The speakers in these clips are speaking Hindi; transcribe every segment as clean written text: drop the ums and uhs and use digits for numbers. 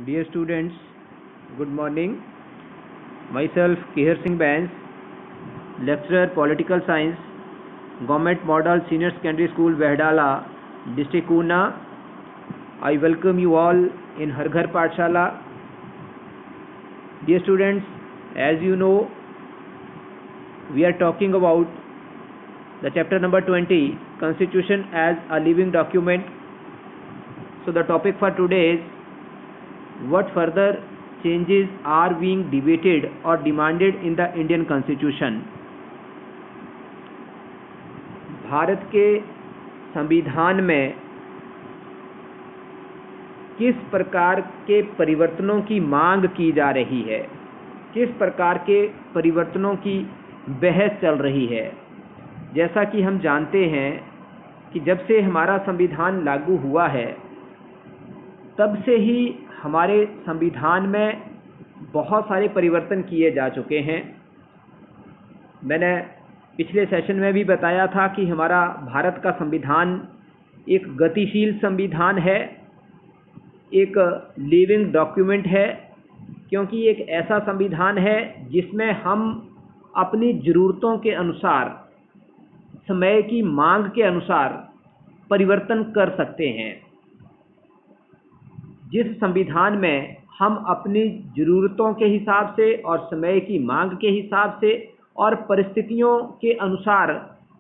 Dear students, good morning. Myself Kehar Singh Bains, lecturer Political Science, Government Model Senior Secondary School Vehdala, District Una. I welcome you all in Har Ghar Pathshala. Dear students, as you know, we are talking about the chapter number 20, Constitution as a Living Document. So the topic for today is what further changes are being debated or demanded in the Indian Constitution. Bharat के संविधान में किस प्रकार के परिवर्तनों की मांग की जा रही है, किस प्रकार के परिवर्तनों की बहस चल रही है। जैसा कि हम जानते हैं कि जब से हमारा संविधान लागू हुआ है तब से ही हमारे संविधान में बहुत सारे परिवर्तन किए जा चुके हैं। मैंने पिछले सेशन में भी बताया था कि हमारा भारत का संविधान एक गतिशील संविधान है, एक लिविंग डॉक्यूमेंट है, क्योंकि एक ऐसा संविधान है जिसमें हम अपनी ज़रूरतों के अनुसार, समय की मांग के अनुसार परिवर्तन कर सकते हैं। जिस संविधान में हम अपनी ज़रूरतों के हिसाब से और समय की मांग के हिसाब से और परिस्थितियों के अनुसार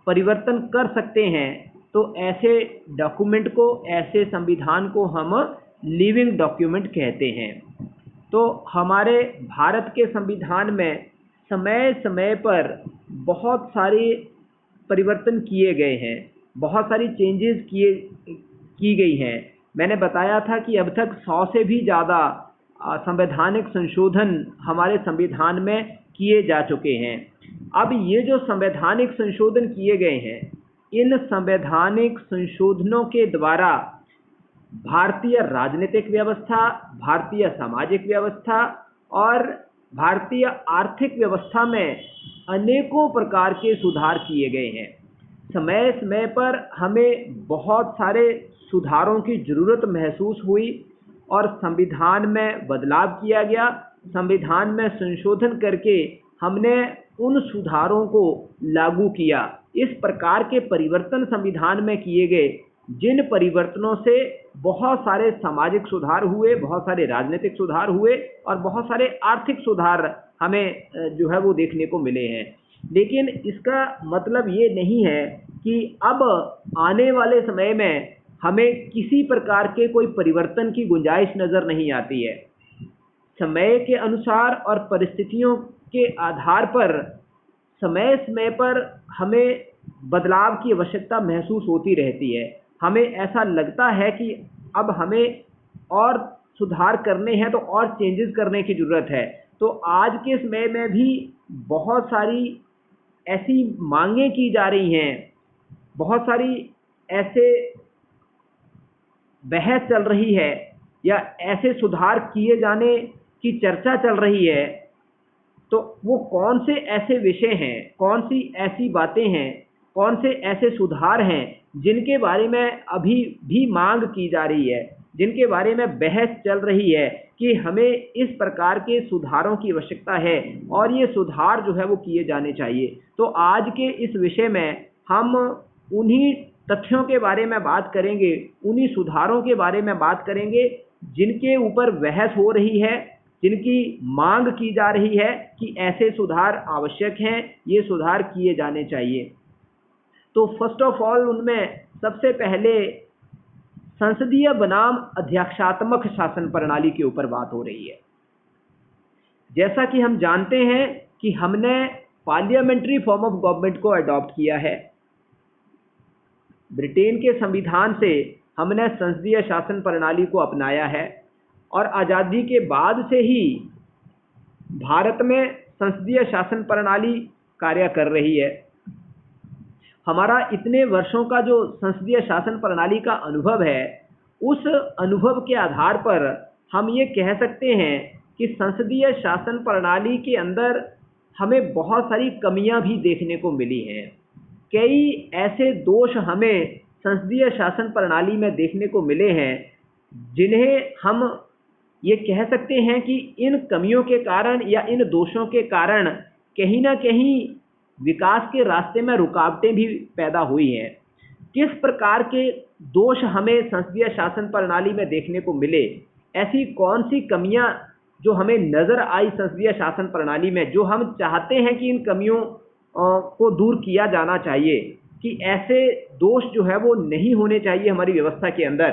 परिवर्तन कर सकते हैं, तो ऐसे डॉक्यूमेंट को, ऐसे संविधान को हम लिविंग डॉक्यूमेंट कहते हैं। तो हमारे भारत के संविधान में समय समय पर बहुत सारे परिवर्तन किए गए हैं, बहुत सारी चेंजेस की गई हैं। मैंने बताया था कि अब तक 100 से भी ज़्यादा संवैधानिक संशोधन हमारे संविधान में किए जा चुके हैं। अब ये जो संवैधानिक संशोधन किए गए हैं, इन संवैधानिक संशोधनों के द्वारा भारतीय राजनीतिक व्यवस्था, भारतीय सामाजिक व्यवस्था और भारतीय आर्थिक व्यवस्था में अनेकों प्रकार के सुधार किए गए हैं। समय समय पर हमें बहुत सारे सुधारों की ज़रूरत महसूस हुई और संविधान में बदलाव किया गया। संविधान में संशोधन करके हमने उन सुधारों को लागू किया। इस प्रकार के परिवर्तन संविधान में किए गए, जिन परिवर्तनों से बहुत सारे सामाजिक सुधार हुए, बहुत सारे राजनीतिक सुधार हुए और बहुत सारे आर्थिक सुधार हमें जो है वो देखने को मिले हैं। लेकिन इसका मतलब ये नहीं है कि अब आने वाले समय में हमें किसी प्रकार के कोई परिवर्तन की गुंजाइश नज़र नहीं आती है। समय के अनुसार और परिस्थितियों के आधार पर समय समय पर हमें बदलाव की आवश्यकता महसूस होती रहती है। हमें ऐसा लगता है कि अब हमें और सुधार करने हैं, तो और चेंजेस करने की ज़रूरत है। तो आज के समय में भी बहुत सारी ऐसी मांगें की जा रही हैं, बहुत सारी ऐसे बहस चल रही है या ऐसे सुधार किए जाने की चर्चा चल रही है। तो वो कौन से ऐसे विषय हैं, कौन सी ऐसी बातें हैं, कौन से ऐसे सुधार हैं जिनके बारे में अभी भी मांग की जा रही है, जिनके बारे में बहस चल रही है कि हमें इस प्रकार के सुधारों की आवश्यकता है और ये सुधार जो है वो किए जाने चाहिए। तो आज के इस विषय में हम उन्हीं तथ्यों के बारे में बात करेंगे, उन्हीं सुधारों के बारे में बात करेंगे जिनके ऊपर बहस हो रही है, जिनकी मांग की जा रही है कि ऐसे सुधार आवश्यक हैं, ये सुधार किए जाने चाहिए। तो फर्स्ट ऑफ ऑल उनमें सबसे पहले संसदीय बनाम अध्यक्षात्मक शासन प्रणाली के ऊपर बात हो रही है। जैसा कि हम जानते हैं कि हमने पार्लियामेंट्री फॉर्म ऑफ गवर्नमेंट को अडॉप्ट किया है। ब्रिटेन के संविधान से हमने संसदीय शासन प्रणाली को अपनाया है और आज़ादी के बाद से ही भारत में संसदीय शासन प्रणाली कार्य कर रही है। हमारा इतने वर्षों का जो संसदीय शासन प्रणाली का अनुभव है, उस अनुभव के आधार पर हम ये कह सकते हैं कि संसदीय शासन प्रणाली के अंदर हमें बहुत सारी कमियां भी देखने को मिली हैं। कई ऐसे दोष हमें संसदीय शासन प्रणाली में देखने को मिले हैं जिन्हें हम ये कह सकते हैं कि इन कमियों के कारण या इन दोषों के कारण कहीं ना कहीं विकास के रास्ते में रुकावटें भी पैदा हुई हैं। किस प्रकार के दोष हमें संसदीय शासन प्रणाली में देखने को मिले, ऐसी कौन सी कमियां जो हमें नजर आई संसदीय शासन प्रणाली में, जो हम चाहते हैं कि इन कमियों को दूर किया जाना चाहिए, कि ऐसे दोष जो है वो नहीं होने चाहिए हमारी व्यवस्था के अंदर।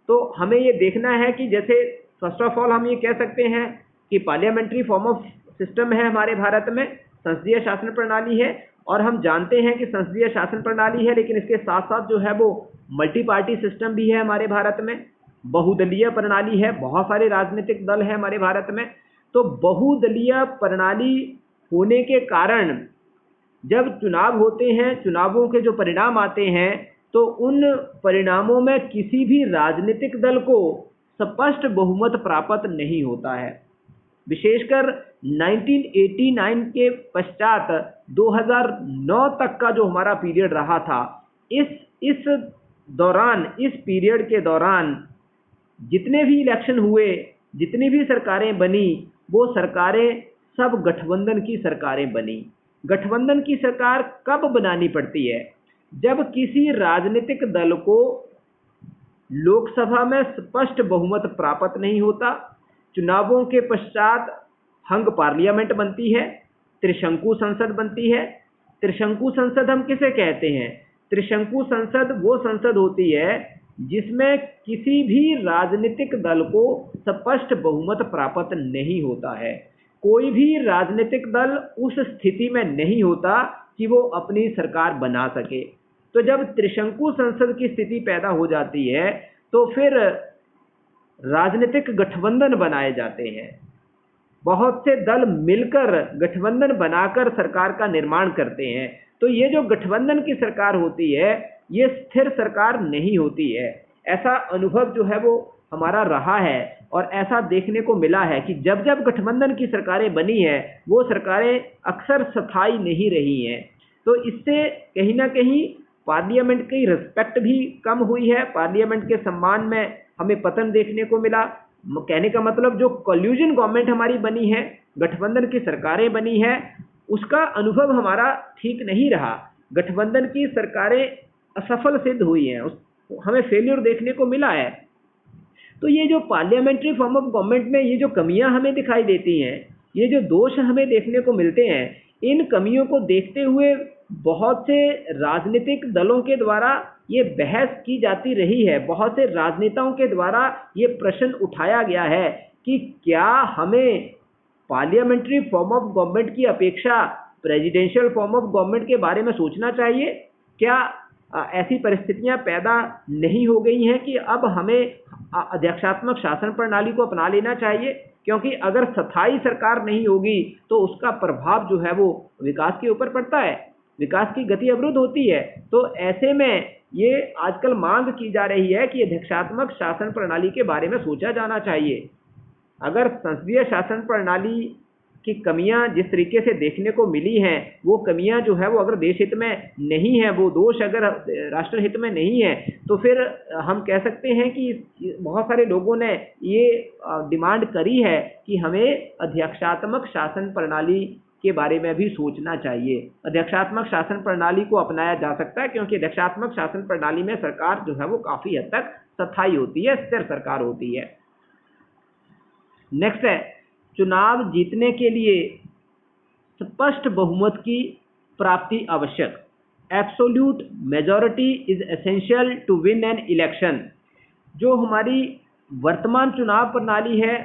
तो हमें ये देखना है कि जैसे फर्स्ट ऑफ ऑल हम ये कह सकते हैं कि पार्लियामेंट्री फॉर्म ऑफ सिस्टम है हमारे भारत में, संसदीय शासन प्रणाली है, और हम जानते हैं कि संसदीय शासन प्रणाली है, लेकिन इसके साथ साथ जो है वो मल्टी पार्टी सिस्टम भी है हमारे भारत में, बहुदलीय प्रणाली है, बहुत सारे राजनीतिक दल हैं हमारे भारत में। तो बहुदलीय प्रणाली होने के कारण जब चुनाव होते हैं, चुनावों के जो परिणाम आते हैं, तो उन परिणामों में किसी भी राजनीतिक दल को स्पष्ट बहुमत प्राप्त नहीं होता है। विशेषकर 1989 के पश्चात 2009 तक का जो हमारा पीरियड रहा था, इस दौरान, इस पीरियड के दौरान जितने भी इलेक्शन हुए, जितनी भी सरकारें बनी, वो सरकारें सब गठबंधन की सरकारें बनी। गठबंधन की सरकार कब बनानी पड़ती है? जब किसी राजनीतिक दल को लोकसभा में स्पष्ट बहुमत प्राप्त नहीं होता, चुनावों के पश्चात हंग पार्लियामेंट बनती है, त्रिशंकु संसद बनती है। त्रिशंकु संसद हम किसे कहते हैं? त्रिशंकु संसद वो संसद होती है जिसमें किसी भी राजनीतिक दल को स्पष्ट बहुमत प्राप्त नहीं होता है। कोई भी राजनीतिक दल उस स्थिति में नहीं होता कि वो अपनी सरकार बना सके। तो जब त्रिशंकु संसद की स्थिति पैदा हो जाती है, तो फिर राजनीतिक गठबंधन बनाए जाते हैं। बहुत से दल मिलकर गठबंधन बनाकर सरकार का निर्माण करते हैं। तो ये जो गठबंधन की सरकार होती है, ये स्थिर सरकार नहीं होती है। ऐसा अनुभव जो है वो हमारा रहा है, और ऐसा देखने को मिला है कि जब जब गठबंधन की सरकारें बनी है, वो सरकारें अक्सर स्थायी नहीं रही हैं। तो इससे कहीं ना कहीं पार्लियामेंट की रिस्पेक्ट भी कम हुई है, पार्लियामेंट के सम्मान में हमें पतन देखने को मिला। कहने का मतलब जो कोल्यूजन गवर्नमेंट हमारी बनी है, गठबंधन की सरकारें बनी है, उसका अनुभव हमारा ठीक नहीं रहा। गठबंधन की सरकारें असफल सिद्ध हुई हैं, हमें फेल्योर देखने को मिला है। तो ये जो पार्लियामेंट्री फॉर्म ऑफ गवर्नमेंट में ये जो कमियां हमें दिखाई देती हैं, ये जो दोष हमें देखने को मिलते हैं, इन कमियों को देखते हुए बहुत से राजनीतिक दलों के द्वारा ये बहस की जाती रही है, बहुत से राजनेताओं के द्वारा ये प्रश्न उठाया गया है कि क्या हमें पार्लियामेंट्री फॉर्म ऑफ गवर्नमेंट की अपेक्षा प्रेसिडेंशियल फॉर्म ऑफ गवर्नमेंट के बारे में सोचना चाहिए? क्या ऐसी परिस्थितियां पैदा नहीं हो गई हैं कि अब हमें अध्यक्षात्मक शासन प्रणाली को अपना लेना चाहिए? क्योंकि अगर स्थायी सरकार नहीं होगी तो उसका प्रभाव जो है वो विकास के ऊपर पड़ता है, विकास की गति अवरुद्ध होती है। तो ऐसे में ये आजकल मांग की जा रही है कि अध्यक्षात्मक शासन प्रणाली के बारे में सोचा जाना चाहिए। अगर संसदीय शासन प्रणाली की कमियां जिस तरीके से देखने को मिली हैं, वो कमियां जो है वो अगर देश हित में नहीं है, वो दोष अगर राष्ट्र हित में नहीं है, तो फिर हम कह सकते हैं कि बहुत सारे लोगों ने ये डिमांड करी है कि हमें अध्यक्षात्मक शासन प्रणाली के बारे में भी सोचना चाहिए। अध्यक्षात्मक शासन प्रणाली को अपनाया जा सकता है, क्योंकि अध्यक्षात्मक शासन प्रणाली में सरकार जो है वो काफ़ी हद तक स्थायी होती है, स्थिर सरकार होती है। नेक्स्ट है, चुनाव जीतने के लिए स्पष्ट बहुमत की प्राप्ति आवश्यक। Absolute majority is essential to win an election. जो हमारी वर्तमान चुनाव प्रणाली है,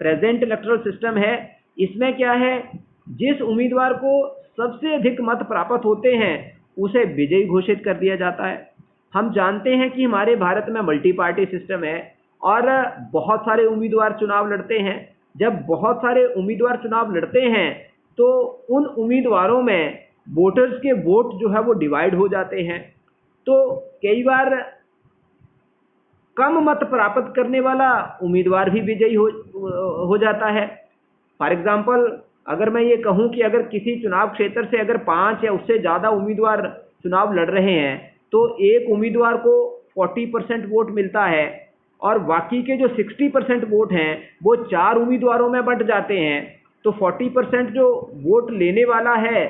प्रेजेंट इलेक्टोरल सिस्टम है, इसमें क्या है, जिस उम्मीदवार को सबसे अधिक मत प्राप्त होते हैं उसे विजयी घोषित कर दिया जाता है। हम जानते हैं कि हमारे भारत में मल्टी पार्टी सिस्टम है और बहुत सारे उम्मीदवार चुनाव लड़ते हैं। जब बहुत सारे उम्मीदवार चुनाव लड़ते हैं तो उन उम्मीदवारों में वोटर्स के वोट जो है वो डिवाइड हो जाते हैं। तो कई बार कम मत प्राप्त करने वाला उम्मीदवार भी विजयी हो जाता है। फॉर एग्जाम्पल, अगर मैं ये कहूँ कि अगर किसी चुनाव क्षेत्र से अगर 5 या उससे ज़्यादा उम्मीदवार चुनाव लड़ रहे हैं तो एक उम्मीदवार को 40% वोट मिलता है और बाकी के जो 60% वोट हैं वो 4 उम्मीदवारों में बंट जाते हैं, तो 40% जो वोट लेने वाला है,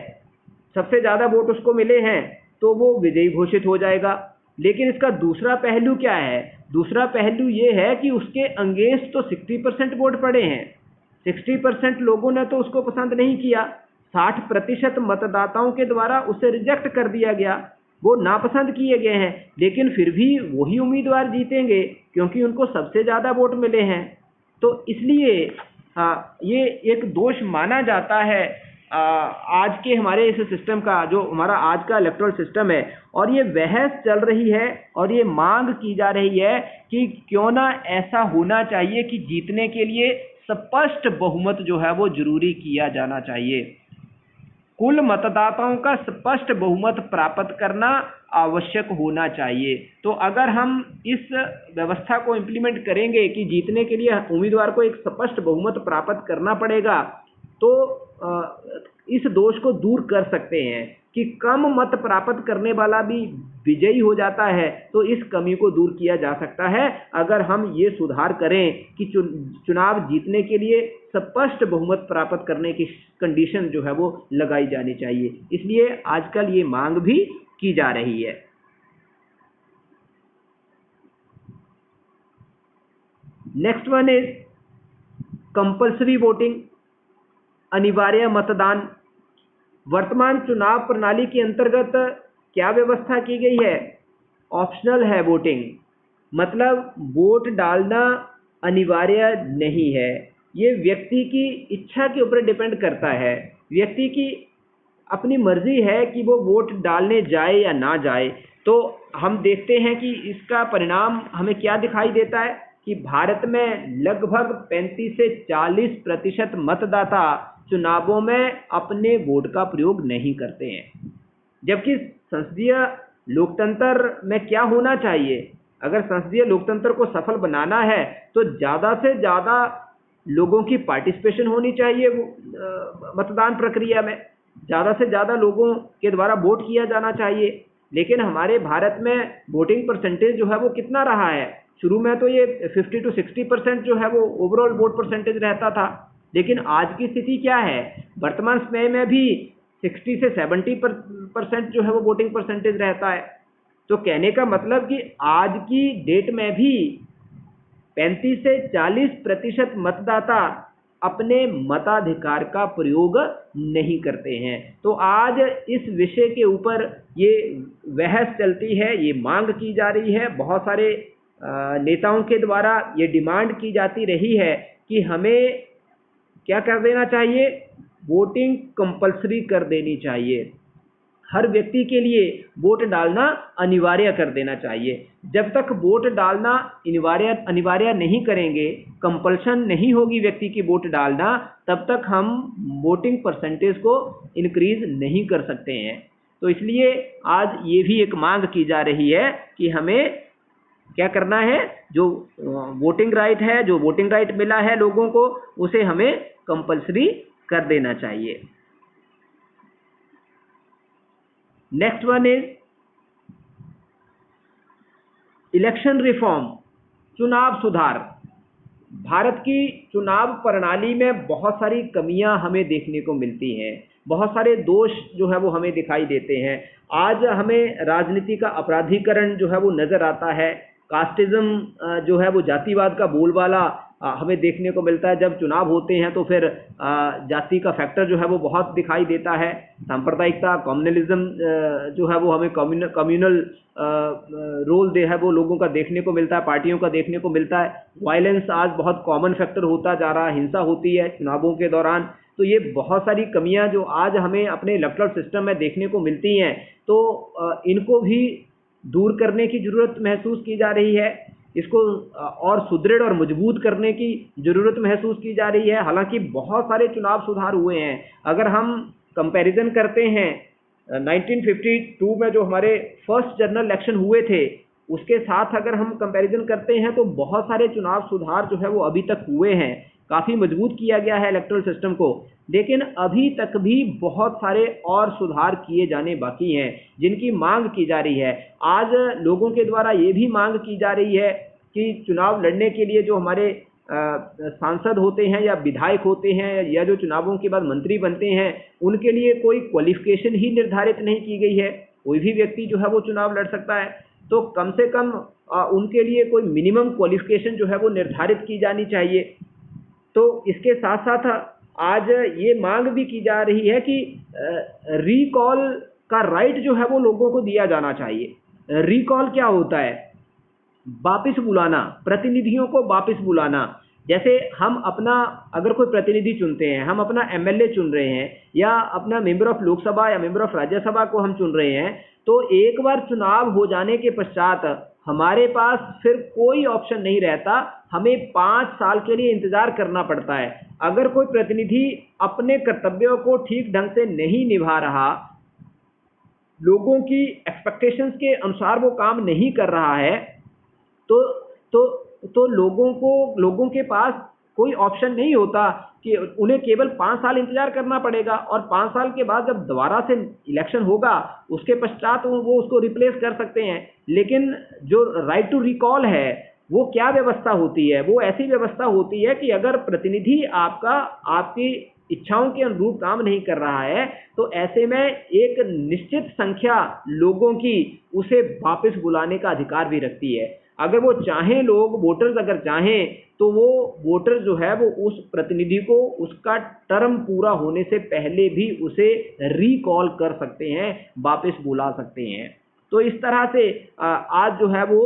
सबसे ज़्यादा वोट उसको मिले हैं, तो वो विजयी घोषित हो जाएगा। लेकिन इसका दूसरा पहलू क्या है? दूसरा पहलू ये है कि उसके अगेंस्ट तो 60% वोट पड़े हैं, 60% लोगों ने तो उसको पसंद नहीं किया, 60% मतदाताओं के द्वारा उसे रिजेक्ट कर दिया गया, वो नापसंद किए गए हैं, लेकिन फिर भी वही उम्मीदवार जीतेंगे क्योंकि उनको सबसे ज़्यादा वोट मिले हैं। तो इसलिए ये एक दोष माना जाता है आज के हमारे इस सिस्टम का, जो हमारा आज का इलेक्टोरल सिस्टम है। और ये बहस चल रही है और ये मांग की जा रही है कि क्यों ना ऐसा होना चाहिए कि जीतने के लिए स्पष्ट बहुमत जो है वो जरूरी किया जाना चाहिए। कुल मतदाताओं का स्पष्ट बहुमत प्राप्त करना आवश्यक होना चाहिए। तो अगर हम इस व्यवस्था को इम्प्लीमेंट करेंगे कि जीतने के लिए उम्मीदवार को एक स्पष्ट बहुमत प्राप्त करना पड़ेगा, तो इस दोष को दूर कर सकते हैं कि कम मत प्राप्त करने वाला भी विजयी हो जाता है। तो इस कमी को दूर किया जा सकता है अगर हम ये सुधार करें कि चुनाव जीतने के लिए स्पष्ट बहुमत प्राप्त करने की कंडीशन जो है वो लगाई जानी चाहिए। इसलिए आजकल ये मांग भी की जा रही है। Next one is compulsory voting, अनिवार्य मतदान। वर्तमान चुनाव प्रणाली के अंतर्गत क्या व्यवस्था की गई है? ऑप्शनल है वोटिंग, मतलब वोट डालना अनिवार्य नहीं है। ये व्यक्ति की इच्छा के ऊपर डिपेंड करता है, व्यक्ति की अपनी मर्जी है कि वो वोट डालने जाए या ना जाए। तो हम देखते हैं कि इसका परिणाम हमें क्या दिखाई देता है कि भारत में लगभग 35 से 40% मतदाता चुनावों में अपने वोट का प्रयोग नहीं करते हैं। जबकि संसदीय लोकतंत्र में क्या होना चाहिए? अगर संसदीय लोकतंत्र को सफल बनाना है तो ज़्यादा से ज़्यादा लोगों की पार्टिसिपेशन होनी चाहिए मतदान प्रक्रिया में, ज़्यादा से ज़्यादा लोगों के द्वारा वोट किया जाना चाहिए। लेकिन हमारे भारत में वोटिंग परसेंटेज जो है वो कितना रहा है? शुरू में तो ये 50 to 60% जो है वो ओवरऑल वोट परसेंटेज रहता था, लेकिन आज की स्थिति क्या है? वर्तमान समय में भी 60 से 70% जो है वो वोटिंग परसेंटेज रहता है। तो कहने का मतलब कि आज की डेट में भी 35 से 40% मतदाता अपने मताधिकार का प्रयोग नहीं करते हैं। तो आज इस विषय के ऊपर ये बहस चलती है, ये मांग की जा रही है, बहुत सारे नेताओं के द्वारा ये डिमांड की जाती रही है कि हमें क्या कर देना चाहिए? वोटिंग कंपल्सरी कर देनी चाहिए, हर व्यक्ति के लिए वोट डालना अनिवार्य कर देना चाहिए। जब तक वोट डालना अनिवार्य नहीं करेंगे, कंपल्शन नहीं होगी व्यक्ति की वोट डालना, तब तक हम वोटिंग परसेंटेज को इंक्रीज नहीं कर सकते हैं। तो इसलिए आज ये भी एक मांग की जा रही है कि हमें क्या करना है, जो वोटिंग राइट है, जो वोटिंग राइट मिला है लोगों को, उसे हमें कंपल्सरी कर देना चाहिए। Next one is election reform, चुनाव सुधार। भारत की चुनाव प्रणाली में बहुत सारी कमियां हमें देखने को मिलती हैं, बहुत सारे दोष जो है वो हमें दिखाई देते हैं। आज हमें राजनीति का अपराधीकरण जो है वो नज़र आता है, कास्टिज्म जो है वो जातिवाद का बोलबाला हमें देखने को मिलता है। जब चुनाव होते हैं तो फिर जाति का फैक्टर जो है वो बहुत दिखाई देता है। सांप्रदायिकता, कम्युनलिज्म जो है वो हमें कम्युनल रोल दे है वो लोगों का देखने को मिलता है, पार्टियों का देखने को मिलता है। वायलेंस आज बहुत कॉमन फैक्टर होता जा रहा है, हिंसा होती है चुनावों के दौरान। तो ये बहुत सारी कमियां जो आज हमें अपने इलेक्टोरल सिस्टम में देखने को मिलती हैं, तो इनको भी दूर करने की ज़रूरत महसूस की जा रही है, इसको और सुदृढ़ और मजबूत करने की ज़रूरत महसूस की जा रही है। हालांकि बहुत सारे चुनाव सुधार हुए हैं। अगर हम कंपैरिजन करते हैं 1952 में जो हमारे फर्स्ट जनरल इलेक्शन हुए थे, उसके साथ अगर हम कंपैरिजन करते हैं तो बहुत सारे चुनाव सुधार जो है वो अभी तक हुए हैं, काफ़ी मजबूत किया गया है इलेक्टोरल सिस्टम को। लेकिन अभी तक भी बहुत सारे और सुधार किए जाने बाकी हैं जिनकी मांग की जा रही है। आज लोगों के द्वारा ये भी मांग की जा रही है कि चुनाव लड़ने के लिए जो हमारे सांसद होते हैं या विधायक होते हैं या जो चुनावों के बाद मंत्री बनते हैं, उनके लिए कोई क्वालिफिकेशन ही निर्धारित नहीं की गई है। कोई भी व्यक्ति जो है वो चुनाव लड़ सकता है। तो कम से कम उनके लिए कोई मिनिमम क्वालिफिकेशन जो है वो निर्धारित की जानी चाहिए। तो इसके साथ साथ आज ये मांग भी की जा रही है कि रिकॉल का राइट जो है वो लोगों को दिया जाना चाहिए। रिकॉल क्या होता है? वापस बुलाना, प्रतिनिधियों को वापस बुलाना। जैसे हम अपना अगर कोई प्रतिनिधि चुनते हैं, हम अपना एमएलए चुन रहे हैं या अपना मेंबर ऑफ लोकसभा या मेंबर ऑफ राज्यसभा को हम चुन रहे हैं, तो एक बार चुनाव हो जाने के पश्चात हमारे पास फिर कोई ऑप्शन नहीं रहता, हमें 5 साल के लिए इंतजार करना पड़ता है। अगर कोई प्रतिनिधि अपने कर्तव्यों को ठीक ढंग से नहीं निभा रहा, लोगों की एक्सपेक्टेशंस के अनुसार वो काम नहीं कर रहा है, तो तो लोगों के पास कोई ऑप्शन नहीं होता कि उन्हें केवल 5 साल इंतजार करना पड़ेगा, और 5 साल के बाद जब दोबारा से इलेक्शन होगा उसके पश्चात वो उसको रिप्लेस कर सकते हैं। लेकिन जो राइट टू रिकॉल है वो क्या व्यवस्था होती है? वो ऐसी व्यवस्था होती है कि अगर प्रतिनिधि आपकी इच्छाओं के अनुरूप काम नहीं कर रहा है, तो ऐसे में एक निश्चित संख्या लोगों की उसे वापस बुलाने का अधिकार भी रखती है। अगर वो चाहें, लोग वोटर्स अगर चाहें, तो वो वोटर जो है वो उस प्रतिनिधि को उसका टर्म पूरा होने से पहले भी उसे रिकॉल कर सकते हैं, वापस बुला सकते हैं। तो इस तरह से आज जो है वो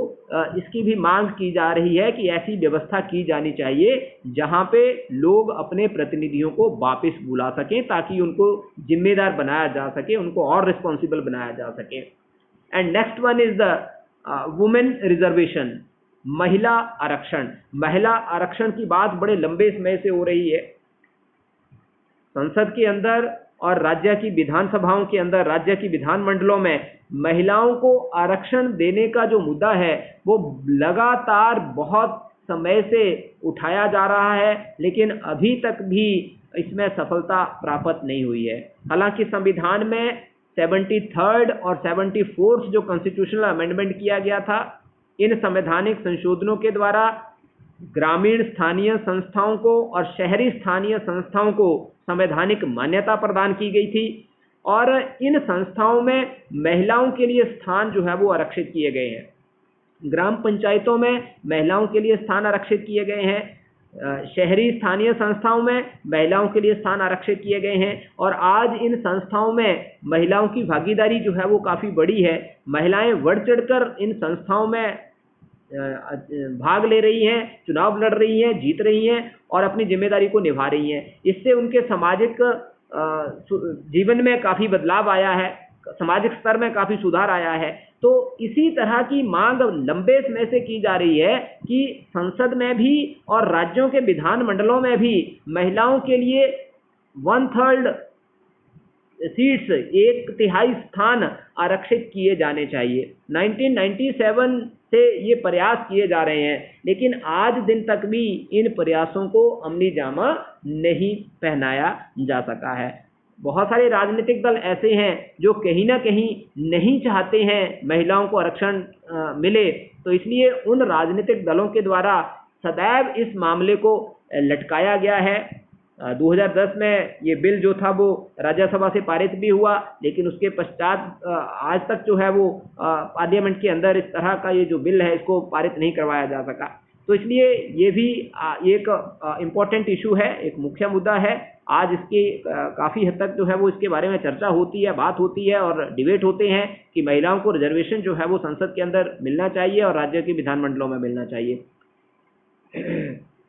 इसकी भी मांग की जा रही है कि ऐसी व्यवस्था की जानी चाहिए जहां पे लोग अपने प्रतिनिधियों को वापस बुला सकें, ताकि उनको जिम्मेदार बनाया जा सके, उनको और रिस्पॉन्सिबल बनाया जा सके। And next one is the women reservation, महिला आरक्षण। महिला आरक्षण की बात बड़े लंबे समय से हो रही है। संसद के अंदर और राज्य की विधानसभाओं के अंदर, राज्य की विधानमंडलों में महिलाओं को आरक्षण देने का जो मुद्दा है वो लगातार बहुत समय से उठाया जा रहा है, लेकिन अभी तक भी इसमें सफलता प्राप्त नहीं हुई है। हालांकि संविधान में 73rd और 74th जो कॉन्स्टिट्यूशनल अमेंडमेंट किया गया था, इन संवैधानिक संशोधनों के द्वारा ग्रामीण स्थानीय संस्थाओं को और शहरी स्थानीय संस्थाओं को संवैधानिक मान्यता प्रदान की गई थी, और इन संस्थाओं में महिलाओं के लिए स्थान जो है वो आरक्षित किए गए हैं। ग्राम पंचायतों में महिलाओं के लिए स्थान आरक्षित किए गए हैं, शहरी स्थानीय संस्थाओं में महिलाओं के लिए स्थान आरक्षित किए गए हैं, और आज इन संस्थाओं में महिलाओं की भागीदारी जो है वो काफ़ी बड़ी है। महिलाएं बढ़ चढ़कर इन संस्थाओं में भाग ले रही हैं, चुनाव लड़ रही हैं, जीत रही हैं और अपनी जिम्मेदारी को निभा रही हैं। इससे उनके सामाजिक जीवन में काफ़ी बदलाव आया है, सामाजिक स्तर में काफ़ी सुधार आया है। तो इसी तरह की मांग लंबे समय से की जा रही है कि संसद में भी और राज्यों के विधानमंडलों में भी महिलाओं के लिए 1/3 सीट्स, 1/3 स्थान आरक्षित किए जाने चाहिए। 1997 से ये प्रयास किए जा रहे हैं, लेकिन आज दिन तक भी इन प्रयासों को अमली जामा नहीं पहनाया जा सका है। बहुत सारे राजनीतिक दल ऐसे हैं जो कहीं ना कहीं नहीं चाहते हैं महिलाओं को आरक्षण मिले, तो इसलिए उन राजनीतिक दलों के द्वारा सदैव इस मामले को लटकाया गया है। 2010 में ये बिल जो था वो राज्यसभा से पारित भी हुआ, लेकिन उसके पश्चात आज तक जो है वो पार्लियामेंट के अंदर इस तरह का ये जो बिल है इसको पारित नहीं करवाया जा सका। तो इसलिए ये भी एक इम्पोर्टेंट इशू है, एक मुख्य मुद्दा है। आज इसकी काफ़ी हद तक जो है वो इसके बारे में चर्चा होती है, बात होती है और डिबेट होते हैं कि महिलाओं को रिजर्वेशन जो है वो संसद के अंदर मिलना चाहिए और राज्य के विधानमंडलों में मिलना चाहिए।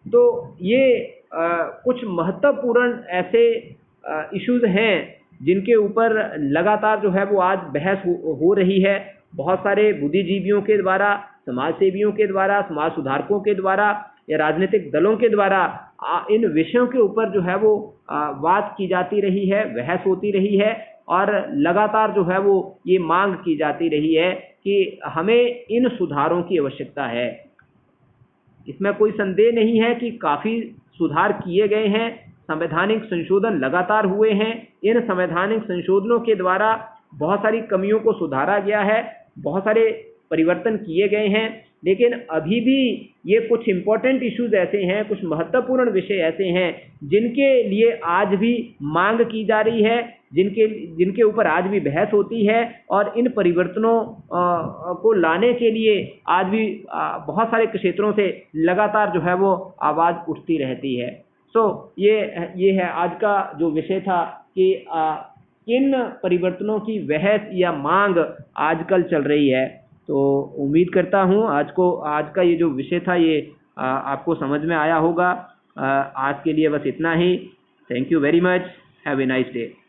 तो ये कुछ महत्वपूर्ण ऐसे इश्यूज हैं जिनके ऊपर लगातार जो है वो आज बहस हो रही है। बहुत सारे बुद्धिजीवियों के द्वारा, समाज सेवियों के द्वारा, समाज सुधारकों के द्वारा या राजनीतिक दलों के द्वारा इन विषयों के ऊपर जो है वो बात की जाती रही है, बहस होती रही है, और लगातार जो है वो ये मांग की जाती रही है कि हमें इन सुधारों की आवश्यकता है। इसमें कोई संदेह नहीं है कि काफ़ी सुधार किए गए हैं, संवैधानिक संशोधन लगातार हुए हैं। इन संवैधानिक संशोधनों के द्वारा बहुत सारी कमियों को सुधारा गया है, बहुत सारे परिवर्तन किए गए हैं, लेकिन अभी भी ये कुछ इम्पोर्टेंट इश्यूज ऐसे हैं, कुछ महत्वपूर्ण विषय ऐसे हैं जिनके लिए आज भी मांग की जा रही है, जिनके ऊपर आज भी बहस होती है, और इन परिवर्तनों को लाने के लिए आज भी बहुत सारे क्षेत्रों से लगातार जो है वो आवाज़ उठती रहती है। ये है आज का जो विषय था कि किन परिवर्तनों की बहस या मांग आजकल चल रही है। तो उम्मीद करता हूँ आज का ये जो विषय था ये आपको समझ में आया होगा। आज के लिए बस इतना ही। Thank you very much. Have a nice day.